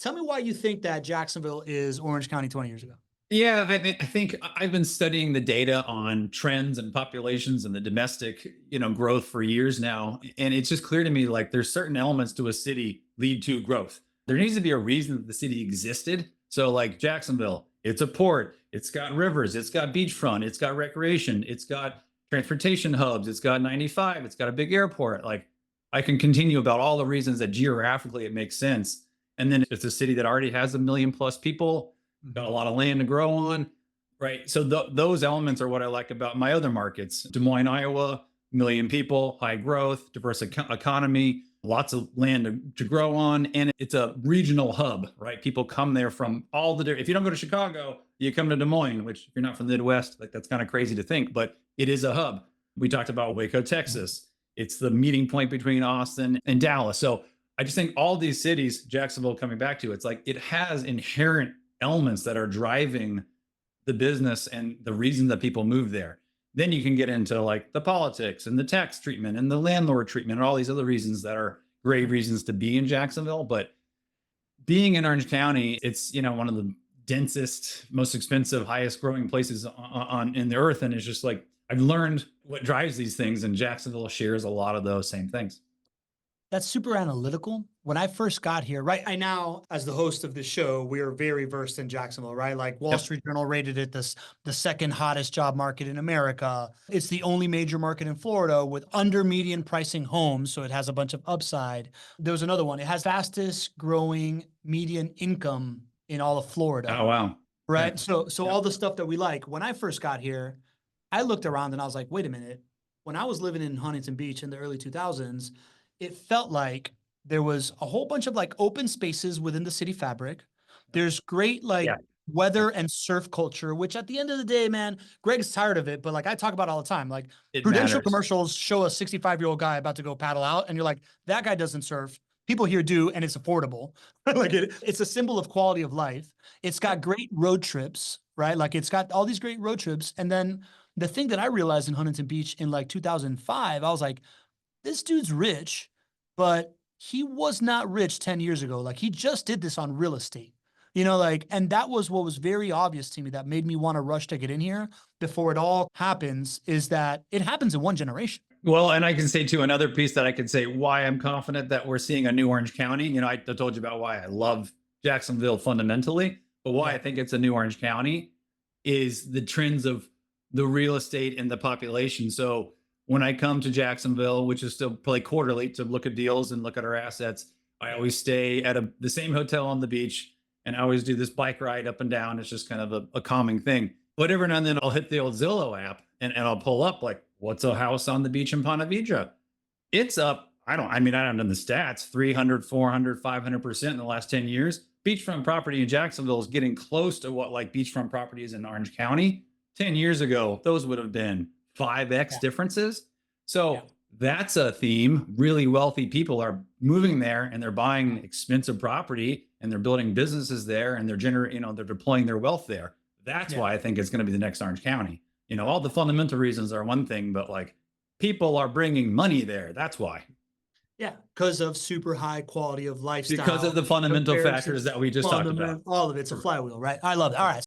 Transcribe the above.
Tell me why you think that Jacksonville is Orange County 20 years ago. Yeah, I think I've been studying the data on trends and populations and the domestic, growth for years now, and it's just clear to me like there's certain elements to a city lead to growth. There needs to be a reason that the city existed. So, like Jacksonville, it's a port, it's got rivers, it's got beachfront, it's got recreation, it's got transportation hubs, it's got 95, it's got a big airport. Like I can continue about all the reasons that geographically it makes sense. And then it's a city that already has 1 million plus people, got a lot of land to grow on, right? So those elements are what I like about my other markets. Des Moines, Iowa, 1 million people, high growth, diverse economy, lots of land to grow on, and it's a regional hub, right? People come there from all the different. If you don't go to Chicago, you come to Des Moines, which if you're not from the Midwest, like that's kind of crazy to think, but it is a hub. We talked about Waco, Texas. It's the meeting point between Austin and Dallas. So I just think all these cities, Jacksonville coming back to, it's like it has inherent elements that are driving the business and the reason that people move there. Then you can get into like the politics and the tax treatment and the landlord treatment and all these other reasons that are great reasons to be in Jacksonville. But being in Orange County, it's one of the densest, most expensive, highest growing places on in the earth. And it's just like I've learned what drives these things, and Jacksonville shares a lot of those same things. That's super analytical. When I first got here, right? I now, as the host of this show, we are very versed in Jacksonville, right? Like Wall Yep. Street Journal rated it the second hottest job market in America. It's the only major market in Florida with under median pricing homes, so it has a bunch of upside. There was another one. It has fastest growing median income in all of Florida, Oh, wow. right? Yeah. So all the stuff that we like. When I first got here, I looked around and I was like, wait a minute. When I was living in Huntington Beach in the early 2000s, it felt like there was a whole bunch of like open spaces within the city fabric. There's great like Yeah. weather and surf culture, which at the end of the day, man, Greg's tired of it, but like I talk about all the time. Like It Prudential matters. commercials show a 65-year-old guy about to go paddle out, and you're like, that guy doesn't surf. People here do, and it's affordable. Like it's a symbol of quality of life. It's got great road trips, right? Like it's got all these great road trips. And then the thing that I realized in Huntington Beach in like 2005, I was like, this dude's rich, but he was not rich 10 years ago. Like he just did this on real estate, like, and that was what was very obvious to me that made me want to rush to get in here before it all happens, is that it happens in one generation. Well, and I can say too, another piece that I could say why I'm confident that we're seeing a new Orange County. I told you about why I love Jacksonville fundamentally, but why Yeah. I think it's a new Orange County is the trends of the real estate and the population. So when I come to Jacksonville, which is still probably quarterly to look at deals and look at our assets, I always stay at the same hotel on the beach, and I always do this bike ride up and down. It's just kind of a calming thing. But every now and then I'll hit the old Zillow app and I'll pull up like, what's a house on the beach in Ponte Vedra? It's up. I don't know the stats, 300, 400, 500% in the last 10 years. Beachfront property in Jacksonville is getting close to what like beachfront property is in Orange County. 10 years ago, those would have been 5x differences. So that's a theme. Really wealthy people are moving there and they're buying expensive property and they're building businesses there and they're they're deploying their wealth there. That's why I think it's going to be the next Orange County. All the fundamental reasons are one thing, but like people are bringing money there. That's why. Yeah, because of super high quality of lifestyle. Because of the fundamental factors that we just talked about. All of it's a flywheel, right? I love it. All right.